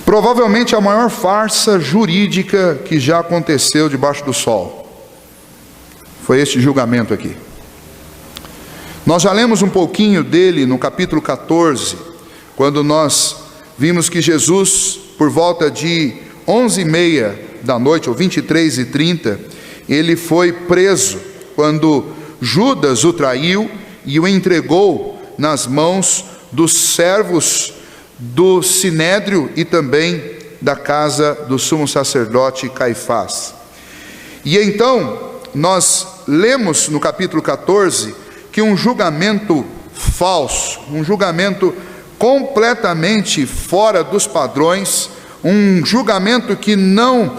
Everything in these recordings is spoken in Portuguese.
Provavelmente a maior farsa jurídica que já aconteceu debaixo do sol foi este julgamento aqui. Nós já lemos um pouquinho dele no capítulo 14, quando nós vimos que Jesus, por volta de 11h30 da noite, ou 23h30, ele foi preso, quando Judas o traiu e o entregou nas mãos dos servos do Sinédrio e também da casa do sumo sacerdote Caifás. E então, nós lemos no capítulo 14, que um julgamento falso, um julgamento completamente fora dos padrões, um julgamento que não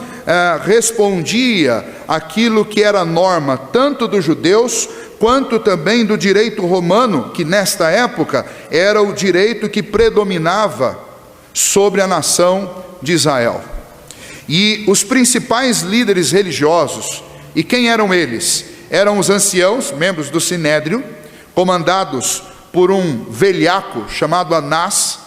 respondia àquilo que era a norma, tanto dos judeus, quanto também do direito romano, que nesta época era o direito que predominava sobre a nação de Israel. E os principais líderes religiosos, e quem eram eles? Eram os anciãos, membros do Sinédrio, comandados por um velhaco chamado Anás,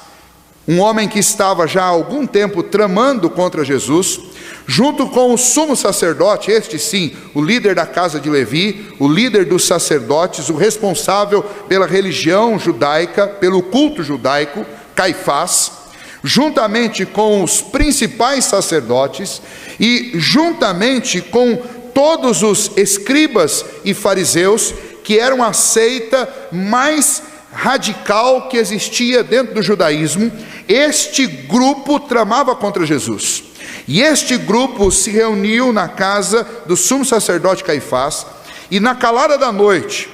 um homem que estava já há algum tempo tramando contra Jesus, junto com o sumo sacerdote, este sim, o líder da casa de Levi, o líder dos sacerdotes, o responsável pela religião judaica, pelo culto judaico, Caifás, juntamente com os principais sacerdotes e juntamente com todos os escribas e fariseus, que eram a seita mais radical que existia dentro do judaísmo. Este grupo tramava contra Jesus, e este grupo se reuniu na casa do sumo sacerdote Caifás, e na calada da noite,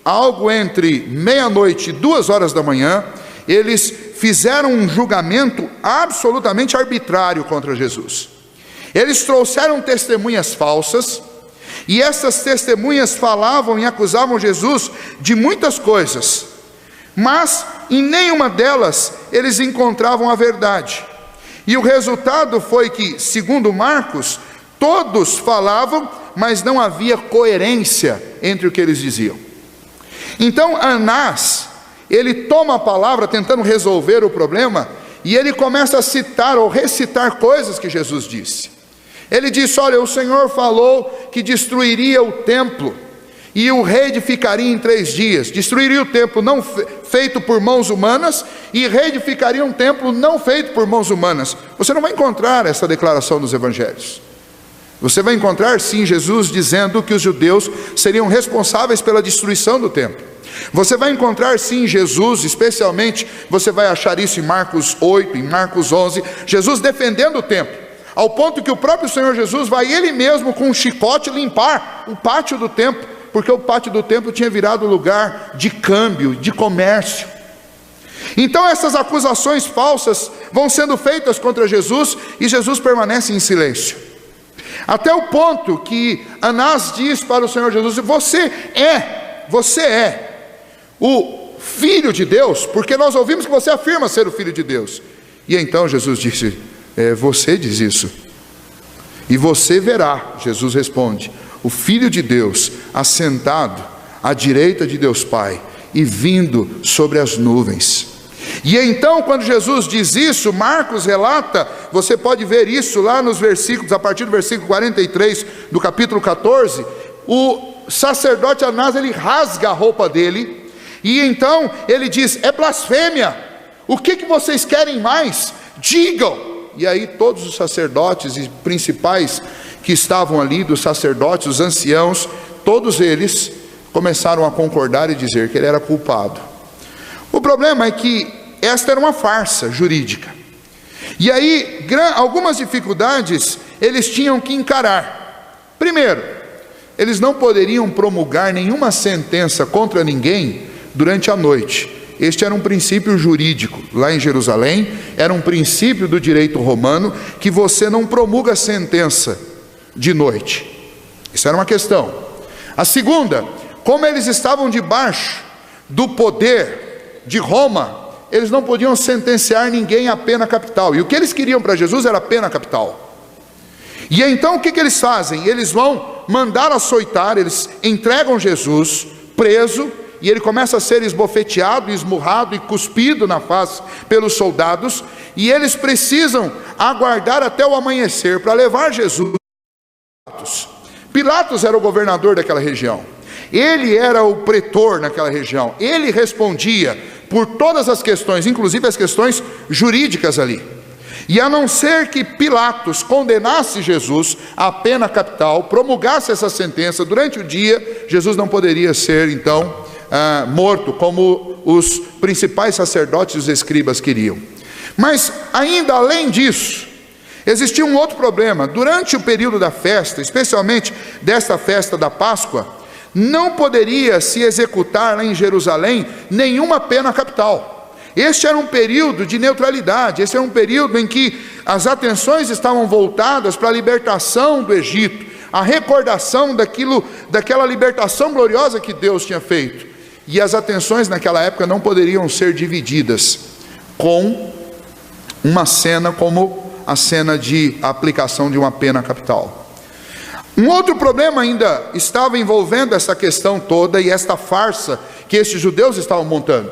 algo entre meia-noite e 2h da manhã, eles fizeram um julgamento absolutamente arbitrário contra Jesus. Eles trouxeram testemunhas falsas, e essas testemunhas falavam e acusavam Jesus de muitas coisas, mas em nenhuma delas eles encontravam a verdade. E o resultado foi que, segundo Marcos, todos falavam, mas não havia coerência entre o que eles diziam. Então Anás, ele toma a palavra tentando resolver o problema, e ele começa a citar ou recitar coisas que Jesus disse. Ele disse: olha, o Senhor falou que destruiria o templo, e o reedificaria em 3 dias. Destruiria o templo não feito por mãos humanas, e reedificaria um templo não feito por mãos humanas. Você não vai encontrar essa declaração nos evangelhos. Você vai encontrar sim Jesus dizendo que os judeus seriam responsáveis pela destruição do templo. Você vai encontrar sim Jesus, especialmente você vai achar isso em Marcos 8, em Marcos 11, Jesus defendendo o templo, ao ponto que o próprio Senhor Jesus vai ele mesmo com um chicote limpar o pátio do templo, porque o pátio do templo tinha virado lugar de câmbio, de comércio. Então essas acusações falsas vão sendo feitas contra Jesus, e Jesus permanece em silêncio, até o ponto que Anás diz para o Senhor Jesus: você é o Filho de Deus, porque nós ouvimos que você afirma ser o Filho de Deus. E então Jesus disse: você diz isso, e você verá, Jesus responde, o Filho de Deus assentado à direita de Deus Pai e vindo sobre as nuvens. E então, quando Jesus diz isso, Marcos relata, você pode ver isso lá nos versículos, a partir do versículo 43 do capítulo 14, o sacerdote Anás, ele rasga a roupa dele, e então ele diz: é blasfêmia, o que vocês querem mais? Digam. E aí todos os sacerdotes e principais que estavam ali, dos sacerdotes, os anciãos, todos eles começaram a concordar e dizer que ele era culpado. O problema é que esta era uma farsa jurídica, e aí algumas dificuldades eles tinham que encarar. Primeiro, eles não poderiam promulgar nenhuma sentença contra ninguém durante a noite. Este era um princípio jurídico lá em Jerusalém, era um princípio do direito romano, que você não promulga sentença de noite. Isso era uma questão. A segunda, como eles estavam debaixo do poder de Roma, eles não podiam sentenciar ninguém à pena capital, e o que eles queriam para Jesus era a pena capital. E então o que eles fazem? Eles vão mandar açoitar, eles entregam Jesus preso, e ele começa a ser esbofeteado, esmurrado e cuspido na face pelos soldados, e eles precisam aguardar até o amanhecer para levar Jesus. Pilatos era o governador daquela região, ele era o pretor naquela região, ele respondia por todas as questões, inclusive as questões jurídicas ali. E a não ser que Pilatos condenasse Jesus à pena capital, promulgasse essa sentença durante o dia, Jesus não poderia ser então morto, como os principais sacerdotes e os escribas queriam. Mas ainda além disso, existia um outro problema. Durante o período da festa, especialmente desta festa da Páscoa, não poderia se executar lá em Jerusalém nenhuma pena capital. Este era um período de neutralidade, esse era um período em que as atenções estavam voltadas para a libertação do Egito, a recordação daquela libertação gloriosa que Deus tinha feito. E as atenções naquela época não poderiam ser divididas com uma cena como a cena de aplicação de uma pena capital. Um outro problema ainda estava envolvendo essa questão toda e esta farsa que esses judeus estavam montando.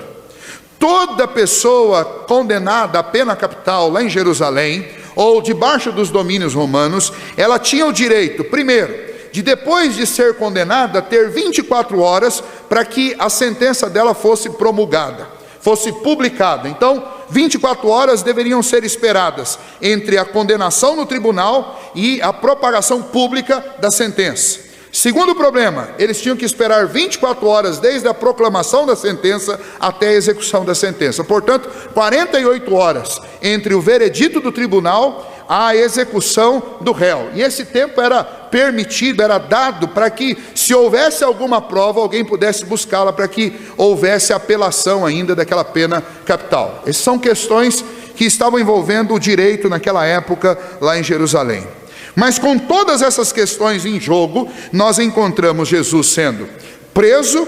Toda pessoa condenada à pena capital lá em Jerusalém, ou debaixo dos domínios romanos, ela tinha o direito, primeiro, de depois de ser condenada, ter 24 horas para que a sentença dela fosse promulgada, fosse publicada. Então, 24 horas deveriam ser esperadas entre a condenação no tribunal e a propagação pública da sentença. Segundo problema, eles tinham que esperar 24 horas desde a proclamação da sentença até a execução da sentença. Portanto, 48 horas entre o veredito do tribunal à execução do réu. E esse tempo era permitido, era dado para que, se houvesse alguma prova, alguém pudesse buscá-la para que houvesse apelação ainda daquela pena capital. Essas são questões que estavam envolvendo o direito naquela época lá em Jerusalém. Mas com todas essas questões em jogo, nós encontramos Jesus sendo preso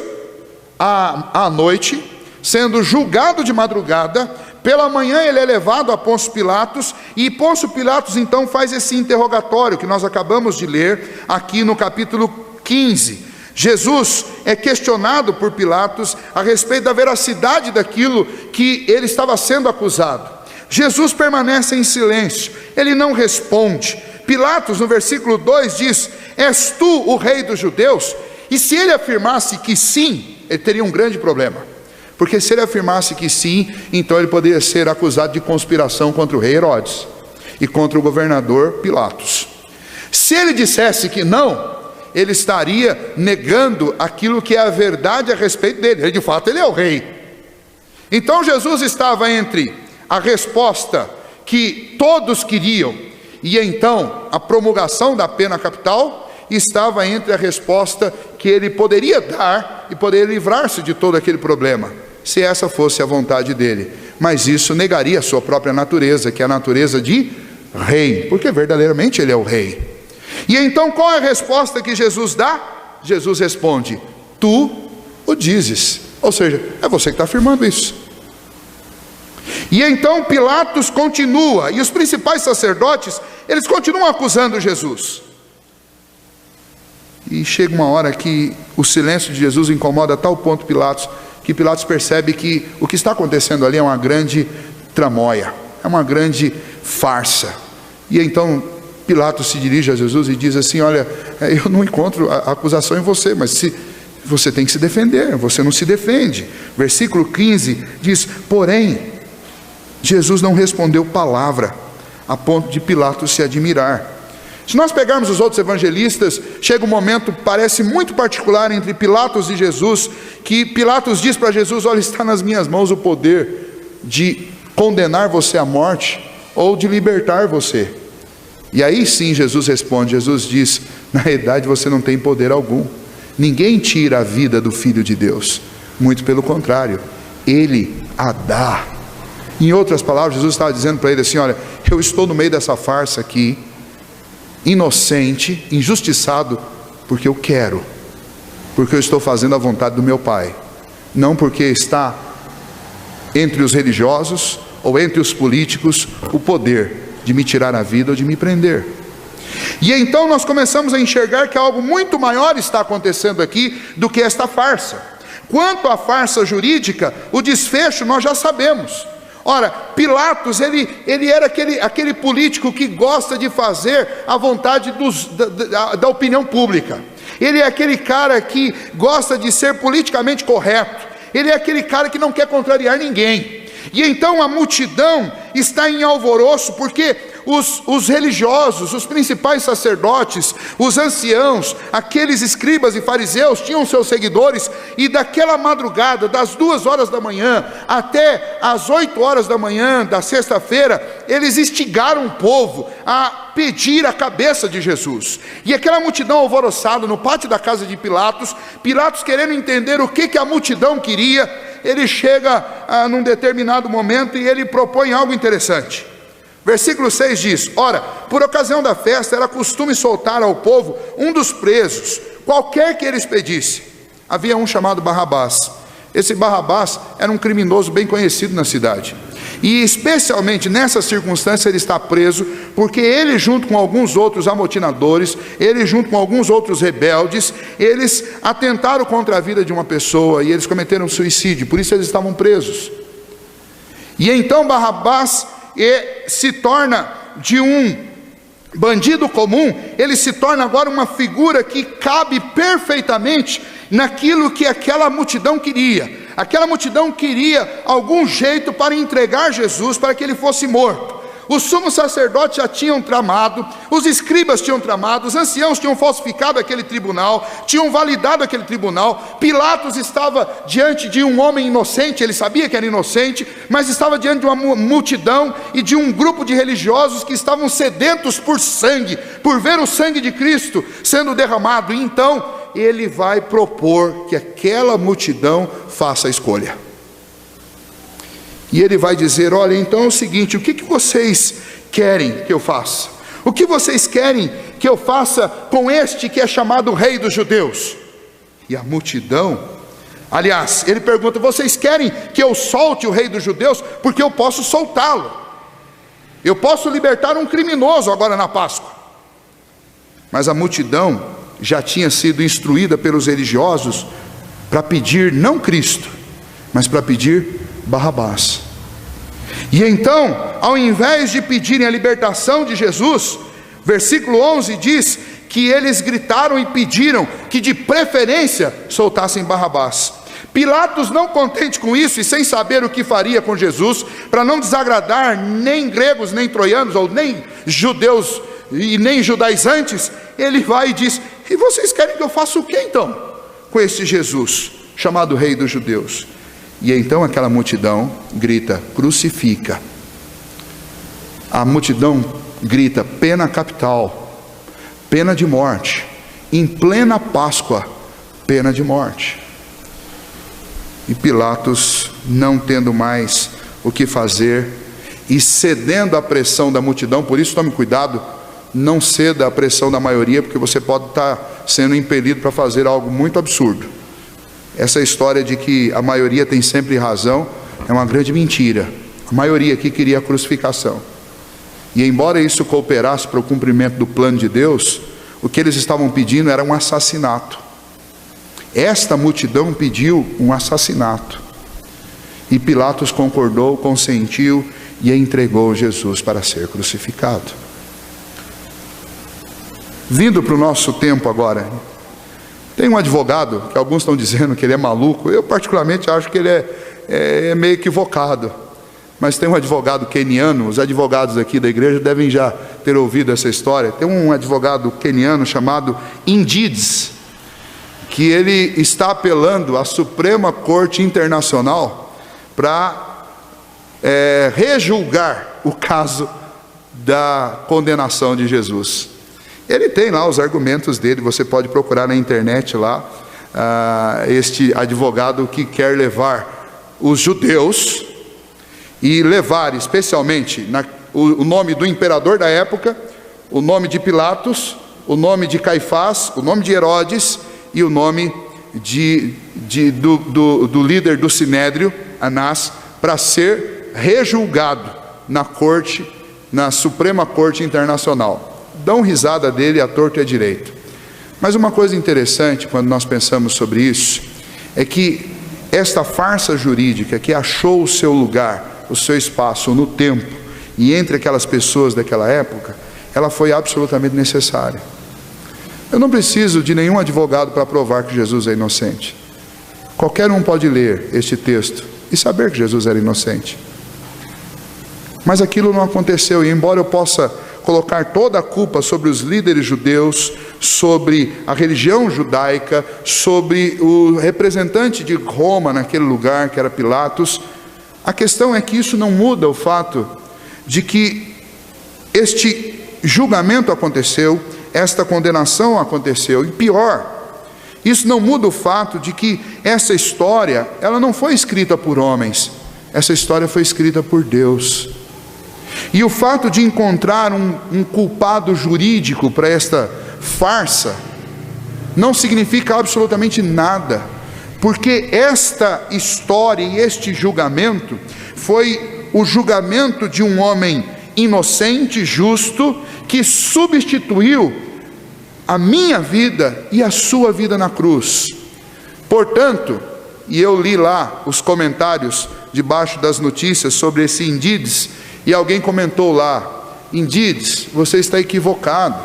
à noite, sendo julgado de madrugada, pela manhã ele é levado a Pôncio Pilatos, e Pôncio Pilatos então faz esse interrogatório que nós acabamos de ler aqui no capítulo 15. Jesus é questionado por Pilatos a respeito da veracidade daquilo que ele estava sendo acusado. Jesus permanece em silêncio, ele não responde. Pilatos, no versículo 2, diz: és tu o rei dos judeus? E se ele afirmasse que sim, ele teria um grande problema, porque se ele afirmasse que sim, então ele poderia ser acusado de conspiração contra o rei Herodes e contra o governador Pilatos. Se ele dissesse que não, ele estaria negando aquilo que é a verdade a respeito dele. De fato, ele é o rei. Então Jesus estava entre a resposta que todos queriam e então a promulgação da pena capital, estava entre a resposta que ele poderia dar e poderia livrar-se de todo aquele problema, se essa fosse a vontade dele. Mas isso negaria a sua própria natureza, que é a natureza de rei, porque verdadeiramente ele é o rei. E então qual é a resposta que Jesus dá? Jesus responde: tu o dizes. Ou seja, é você que está afirmando isso. E então Pilatos continua, e os principais sacerdotes, eles continuam acusando Jesus. E chega uma hora que o silêncio de Jesus incomoda a tal ponto Pilatos, que Pilatos percebe que o que está acontecendo ali é uma grande tramóia, é uma grande farsa. E então Pilatos se dirige a Jesus e diz assim: olha, eu não encontro a acusação em você, mas se você tem que se defender, você não se defende. Versículo 15 diz: porém, Jesus não respondeu palavra, a ponto de Pilatos se admirar. Se nós pegarmos os outros evangelistas, chega um momento, parece muito particular entre Pilatos e Jesus, que Pilatos diz para Jesus: olha, está nas minhas mãos o poder de condenar você à morte ou de libertar você. E aí sim Jesus responde, Jesus diz: na realidade você não tem poder algum, ninguém tira a vida do Filho de Deus, muito pelo contrário, Ele a dá. Em outras palavras, Jesus estava dizendo para ele assim: olha, eu estou no meio dessa farsa aqui, inocente, injustiçado, porque eu quero, porque eu estou fazendo a vontade do meu Pai, não porque está entre os religiosos ou entre os políticos o poder de me tirar a vida ou de me prender. E então nós começamos a enxergar que algo muito maior está acontecendo aqui do que esta farsa. Quanto à farsa jurídica, o desfecho nós já sabemos. Ora, Pilatos, ele era aquele político que gosta de fazer a vontade da opinião pública. Ele é aquele cara que gosta de ser politicamente correto. Ele é aquele cara que não quer contrariar ninguém. E então a multidão está em alvoroço, porque os religiosos, os principais sacerdotes, os anciãos, aqueles escribas e fariseus tinham seus seguidores, e daquela madrugada, das 2 horas da manhã até as 8 horas da manhã da sexta-feira, eles instigaram o povo a pedir a cabeça de Jesus. E aquela multidão alvoroçada no pátio da casa de Pilatos, Pilatos querendo entender o que a multidão queria, ele chega num determinado momento e ele propõe algo interessante. Versículo 6 diz: ora, por ocasião da festa era costume soltar ao povo um dos presos, qualquer que eles pedissem. Havia um chamado Barrabás. Esse Barrabás era um criminoso bem conhecido na cidade, e especialmente nessa circunstância ele está preso, porque ele junto com alguns outros amotinadores, ele junto com alguns outros rebeldes, eles atentaram contra a vida de uma pessoa, e eles cometeram suicídio, por isso eles estavam presos. E então Barrabás se torna de um bandido comum, ele se torna agora uma figura que cabe perfeitamente naquilo que aquela multidão queria. Aquela multidão queria algum jeito para entregar Jesus, para que ele fosse morto. Os sumos sacerdotes já tinham tramado, os escribas tinham tramado, os anciãos tinham falsificado aquele tribunal, tinham validado aquele tribunal. Pilatos estava diante de um homem inocente, ele sabia que era inocente, mas estava diante de uma multidão e de um grupo de religiosos que estavam sedentos por sangue, por ver o sangue de Cristo sendo derramado. E então ele vai propor que aquela multidão faça a escolha. E ele vai dizer: olha, então é o seguinte, o que vocês querem que eu faça? O que vocês querem que eu faça com este que é chamado Rei dos Judeus? E a multidão, aliás, ele pergunta: vocês querem que eu solte o Rei dos Judeus? Porque eu posso soltá-lo. Eu posso libertar um criminoso agora na Páscoa. Mas a multidão já tinha sido instruída pelos religiosos para pedir não Cristo, mas para pedir Barrabás. E então, ao invés de pedirem a libertação de Jesus, versículo 11 diz que eles gritaram e pediram que de preferência soltassem Barrabás. Pilatos, não contente com isso e sem saber o que faria com Jesus, para não desagradar nem gregos, nem troianos, ou nem judeus e nem judaizantes, ele vai e diz: e vocês querem que eu faça o que então com esse Jesus chamado Rei dos Judeus? E então aquela multidão grita: crucifica. A multidão grita: pena capital, pena de morte, em plena Páscoa, pena de morte. E Pilatos, não tendo mais o que fazer e cedendo à pressão da multidão, por isso tome cuidado, não ceda à pressão da maioria, porque você pode estar sendo impelido para fazer algo muito absurdo. Essa história de que a maioria tem sempre razão é uma grande mentira. A maioria aqui queria a crucificação. E embora isso cooperasse para o cumprimento do plano de Deus, o que eles estavam pedindo era um assassinato. Esta multidão pediu um assassinato. E Pilatos concordou, consentiu e entregou Jesus para ser crucificado. Vindo para o nosso tempo agora, tem um advogado, que alguns estão dizendo que ele é maluco, eu particularmente acho que ele é meio equivocado, mas tem um advogado queniano, os advogados aqui da igreja devem já ter ouvido essa história. Tem um advogado queniano chamado Indides, que ele está apelando à Suprema Corte Internacional para rejulgar o caso da condenação de Jesus. Ele tem lá os argumentos dele, você pode procurar na internet lá, este advogado que quer levar os judeus e levar especialmente o nome do imperador da época, o nome de Pilatos, o nome de Caifás, o nome de Herodes e o nome do líder do Sinédrio, Anás, para ser rejulgado na corte, na Suprema Corte Internacional. Dão risada dele à torto e à direito. Mas uma coisa interessante quando nós pensamos sobre isso é que esta farsa jurídica que achou o seu lugar, o seu espaço no tempo e entre aquelas pessoas daquela época, ela foi absolutamente necessária. Eu não preciso de nenhum advogado para provar que Jesus é inocente. Qualquer um pode ler este texto e saber que Jesus era inocente. Mas aquilo não aconteceu, e embora eu possa colocar toda a culpa sobre os líderes judeus, sobre a religião judaica, sobre o representante de Roma naquele lugar, que era Pilatos, a questão é que isso não muda o fato de que este julgamento aconteceu, esta condenação aconteceu, e pior, isso não muda o fato de que essa história, ela não foi escrita por homens, essa história foi escrita por Deus. E o fato de encontrar um culpado jurídico para esta farsa não significa absolutamente nada, porque esta história e este julgamento foi o julgamento de um homem inocente, justo, que substituiu a minha vida e a sua vida na cruz. Portanto, e eu li lá os comentários debaixo das notícias sobre esse Indides, e alguém comentou lá: Indides, você está equivocado.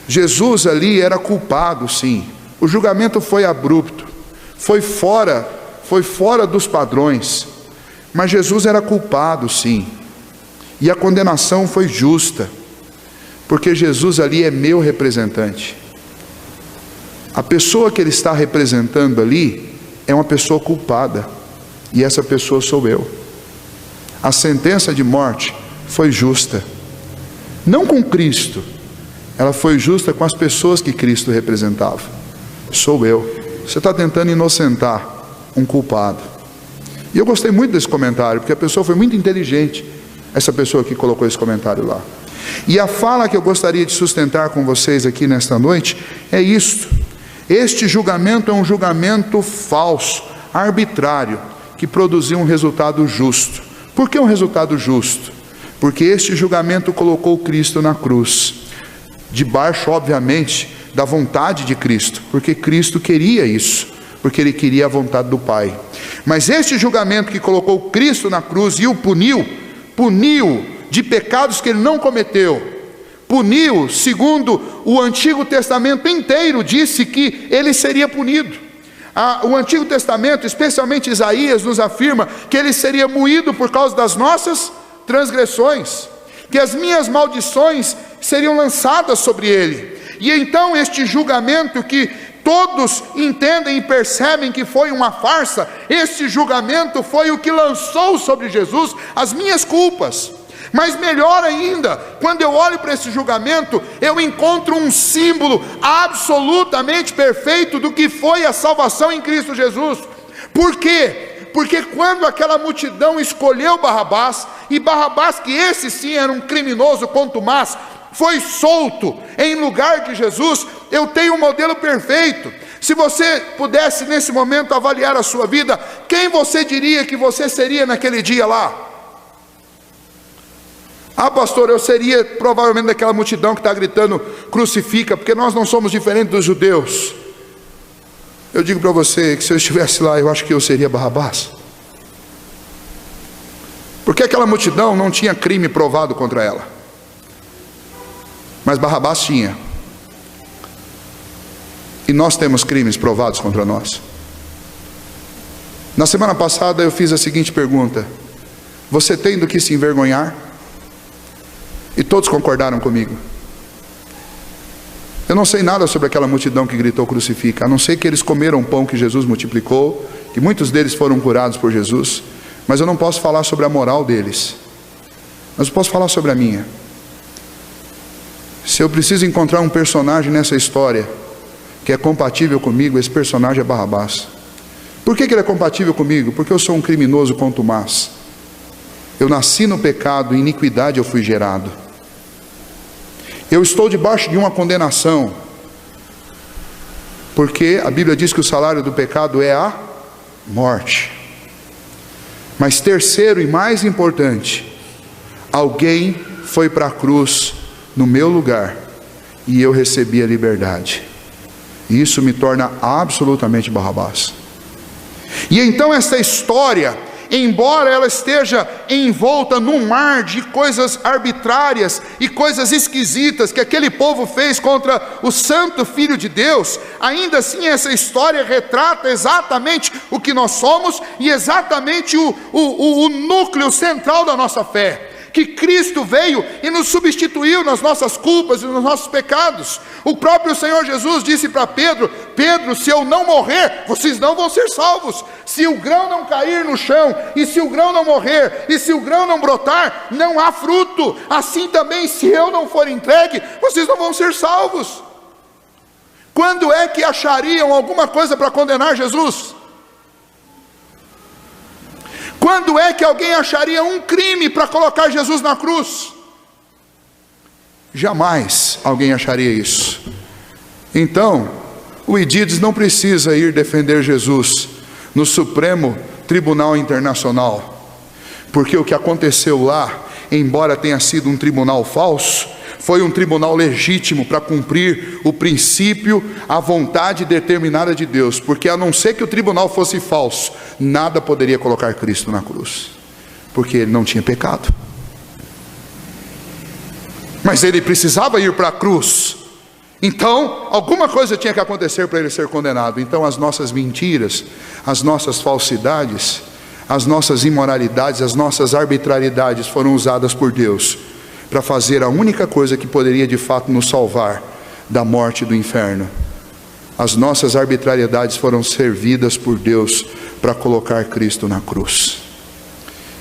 Jesus ali era culpado, sim. O julgamento foi abrupto, foi fora dos padrões, mas Jesus era culpado, sim. E a condenação foi justa, porque Jesus ali é meu representante. A pessoa que ele está representando ali é uma pessoa culpada, e essa pessoa sou eu. A sentença de morte foi justa, não com Cristo, ela foi justa com as pessoas que Cristo representava. Sou eu. Você está tentando inocentar um culpado. E eu gostei muito desse comentário, porque a pessoa foi muito inteligente, essa pessoa que colocou esse comentário lá. E a fala que eu gostaria de sustentar com vocês aqui nesta noite é isto: este julgamento é um julgamento falso, arbitrário, que produziu um resultado justo. Por que um resultado justo? Porque este julgamento colocou Cristo na cruz, debaixo, obviamente, da vontade de Cristo, porque Cristo queria isso, porque Ele queria a vontade do Pai. Mas este julgamento que colocou Cristo na cruz e o puniu de pecados que Ele não cometeu, puniu, segundo o Antigo Testamento inteiro disse que Ele seria punido. O Antigo Testamento, especialmente Isaías, nos afirma que Ele seria moído por causa das nossas transgressões, que as minhas maldições seriam lançadas sobre Ele. E então este julgamento que todos entendem e percebem que foi uma farsa, este julgamento foi o que lançou sobre Jesus as minhas culpas. Mas melhor ainda, quando eu olho para esse julgamento, eu encontro um símbolo absolutamente perfeito do que foi a salvação em Cristo Jesus. Por quê? Porque quando aquela multidão escolheu Barrabás, e Barrabás, que esse sim era um criminoso contumaz, foi solto em lugar de Jesus, eu tenho um modelo perfeito. Se você pudesse nesse momento avaliar a sua vida, quem você diria que você seria naquele dia lá? Ah, pastor, eu seria provavelmente daquela multidão que está gritando crucifica, porque nós não somos diferentes dos judeus. Eu digo para você que se eu estivesse lá, eu acho que eu seria Barrabás, porque aquela multidão não tinha crime provado contra ela, mas Barrabás tinha. E nós temos crimes provados contra nós. Na semana passada eu fiz a seguinte pergunta: você tem do que se envergonhar? E todos concordaram comigo. Eu não sei nada sobre aquela multidão que gritou crucifica, a não ser que eles comeram o pão que Jesus multiplicou, que muitos deles foram curados por Jesus, mas eu não posso falar sobre a moral deles, mas eu posso falar sobre a minha. Se eu preciso encontrar um personagem nessa história que é compatível comigo, esse personagem é Barrabás. Por que ele é compatível comigo? Porque eu sou um criminoso contumaz. Eu nasci no pecado, em iniquidade eu fui gerado. Eu estou debaixo de uma condenação, porque a Bíblia diz que o salário do pecado é a morte. Mas terceiro e mais importante, alguém foi para a cruz no meu lugar, e eu recebi a liberdade. E isso me torna absolutamente Barrabás. E então essa história, embora ela esteja envolta num mar de coisas arbitrárias e coisas esquisitas que aquele povo fez contra o santo Filho de Deus, ainda assim essa história retrata exatamente o que nós somos e exatamente o núcleo central da nossa fé. Que Cristo veio e nos substituiu nas nossas culpas e nos nossos pecados. O próprio Senhor Jesus disse para Pedro: Pedro, se eu não morrer, vocês não vão ser salvos. Se o grão não cair no chão, e se o grão não morrer, e se o grão não brotar, não há fruto. Assim também, se eu não for entregue, vocês não vão ser salvos. Quando é que achariam alguma coisa para condenar Jesus? Quando é que alguém acharia um crime para colocar Jesus na cruz? Jamais alguém acharia isso. Então, o Edídios não precisa ir defender Jesus no Supremo Tribunal Internacional, porque o que aconteceu lá, embora tenha sido um tribunal falso, foi um tribunal legítimo para cumprir o princípio, a vontade determinada de Deus, porque a não ser que o tribunal fosse falso, nada poderia colocar Cristo na cruz, porque ele não tinha pecado. Mas ele precisava ir para a cruz, então alguma coisa tinha que acontecer para ele ser condenado. Então as nossas mentiras, as nossas falsidades, as nossas imoralidades, as nossas arbitrariedades foram usadas por Deus para fazer a única coisa que poderia de fato nos salvar da morte e do inferno. As nossas arbitrariedades foram servidas por Deus para colocar Cristo na cruz.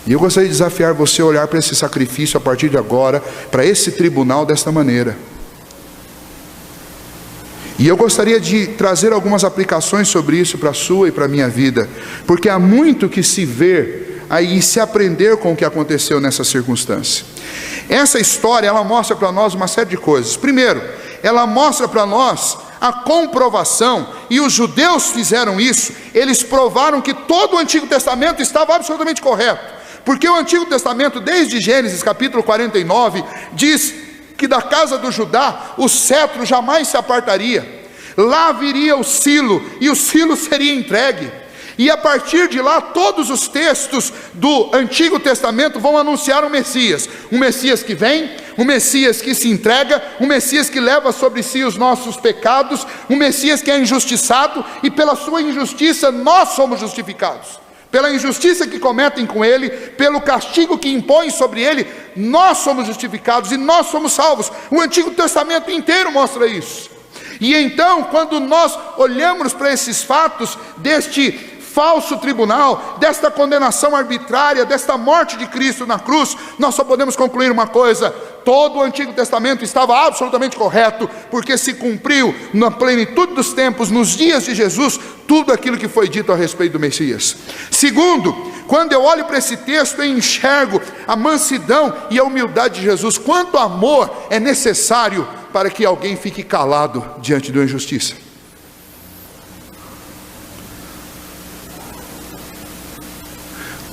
E eu gostaria de desafiar você a olhar para esse sacrifício a partir de agora, para esse tribunal desta maneira. E eu gostaria de trazer algumas aplicações sobre isso para a sua e para a minha vida, porque há muito que se ver aí, se aprender com o que aconteceu nessa circunstância. Essa história, ela mostra para nós uma série de coisas. Primeiro, ela mostra para nós a comprovação, e os judeus fizeram isso. Eles provaram que todo o Antigo Testamento estava absolutamente correto, porque o Antigo Testamento, desde Gênesis capítulo 49, diz que da casa do Judá o cetro jamais se apartaria. Lá viria o silo, e o silo seria entregue. E a partir de lá, todos os textos do Antigo Testamento vão anunciar um Messias que vem, um Messias que se entrega, um Messias que leva sobre si os nossos pecados, um Messias que é injustiçado, e pela sua injustiça nós somos justificados. Pela injustiça que cometem com ele, pelo castigo que impõem sobre ele, nós somos justificados e nós somos salvos. O Antigo Testamento inteiro mostra isso. E então, quando nós olhamos para esses fatos deste falso tribunal, desta condenação arbitrária, desta morte de Cristo na cruz, nós só podemos concluir uma coisa: todo o Antigo Testamento estava absolutamente correto, porque se cumpriu na plenitude dos tempos, nos dias de Jesus, tudo aquilo que foi dito a respeito do Messias. Segundo, quando eu olho para esse texto, eu enxergo a mansidão e a humildade de Jesus. Quanto amor é necessário para que alguém fique calado diante da injustiça?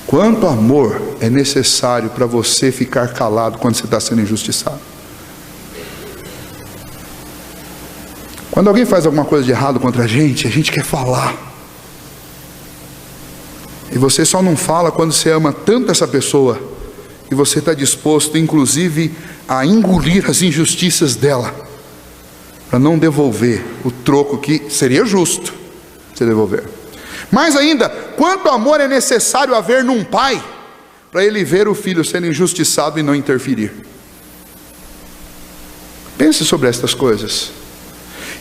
Quanto amor é necessário para você ficar calado quando você está sendo injustiçado? Quando alguém faz alguma coisa de errado contra a gente quer falar. E você só não fala quando você ama tanto essa pessoa, e você está disposto, inclusive, a engolir as injustiças dela, para não devolver o troco que seria justo você devolver. Mais ainda, quanto amor é necessário haver num pai, para ele ver o filho sendo injustiçado e não interferir? Pense sobre estas coisas.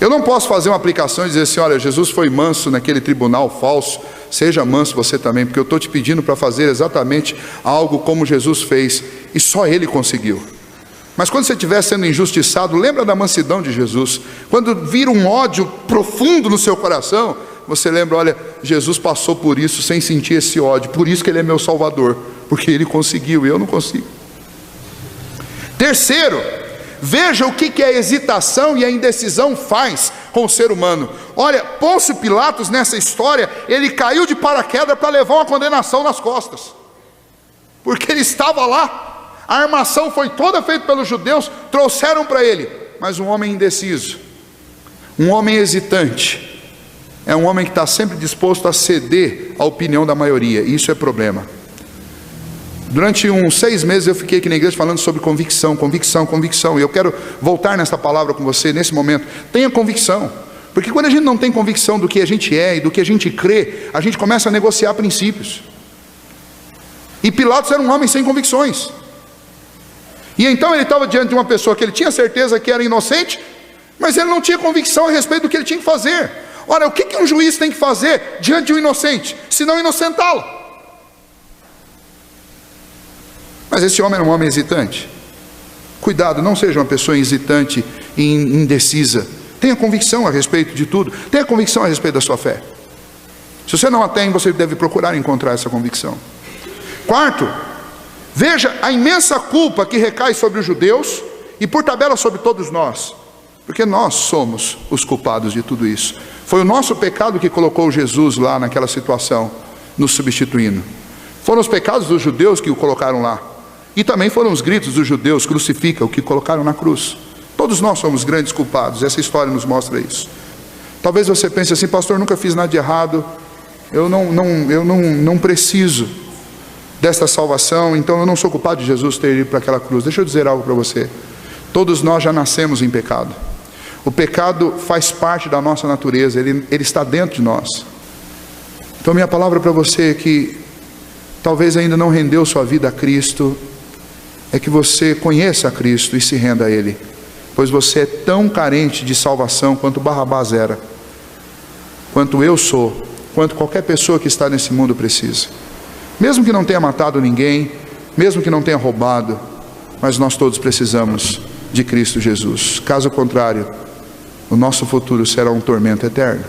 Eu não posso fazer uma aplicação e dizer assim: olha, Jesus foi manso naquele tribunal falso, seja manso você também, porque eu estou te pedindo para fazer exatamente algo como Jesus fez, e só ele conseguiu. Mas quando você estiver sendo injustiçado, lembra da mansidão de Jesus. Quando vir um ódio profundo no seu coração, você lembra: olha, Jesus passou por isso sem sentir esse ódio, por isso que ele é meu Salvador, porque ele conseguiu e eu não consigo. Terceiro, veja o que a hesitação e a indecisão faz com o ser humano. Olha, Pôncio Pilatos nessa história, ele caiu de paraquedas para levar uma condenação nas costas, porque ele estava lá, a armação foi toda feita pelos judeus, trouxeram para ele, mas um homem indeciso, um homem hesitante, é um homem que está sempre disposto a ceder à opinião da maioria. Isso é problema. Durante uns 6 meses eu fiquei aqui na igreja falando sobre convicção, convicção, convicção. E eu quero voltar nessa palavra com você nesse momento. Tenha convicção. Porque quando a gente não tem convicção do que a gente é e do que a gente crê, a gente começa a negociar princípios. E Pilatos era um homem sem convicções. E então ele estava diante de uma pessoa que ele tinha certeza que era inocente, mas ele não tinha convicção a respeito do que ele tinha que fazer. Ora, o que um juiz tem que fazer diante de um inocente, se não inocentá-lo? Mas esse homem era um homem hesitante. Cuidado, não seja uma pessoa hesitante e indecisa. Tenha convicção a respeito de tudo. Tenha convicção a respeito da sua fé. Se você não a tem, você deve procurar encontrar essa convicção. Quarto, veja a imensa culpa que recai sobre os judeus e por tabela sobre todos nós. Porque nós somos os culpados de tudo isso. Foi o nosso pecado que colocou Jesus lá naquela situação, nos substituindo. Foram os pecados dos judeus que o colocaram lá. E também foram os gritos dos judeus, crucifica, o que colocaram na cruz. Todos nós somos grandes culpados, essa história nos mostra isso. Talvez você pense assim, pastor, nunca fiz nada de errado, eu não preciso desta salvação, então eu não sou culpado de Jesus ter ido para aquela cruz. Deixa eu dizer algo para você. Todos nós já nascemos em pecado. O pecado faz parte da nossa natureza, ele está dentro de nós. Então minha palavra para você é que talvez ainda não rendeu sua vida a Cristo, é que você conheça a Cristo e se renda a Ele, pois você é tão carente de salvação quanto Barrabás era, quanto eu sou, quanto qualquer pessoa que está nesse mundo precisa. Mesmo que não tenha matado ninguém, mesmo que não tenha roubado, mas nós todos precisamos de Cristo Jesus. Caso contrário, o nosso futuro será um tormento eterno.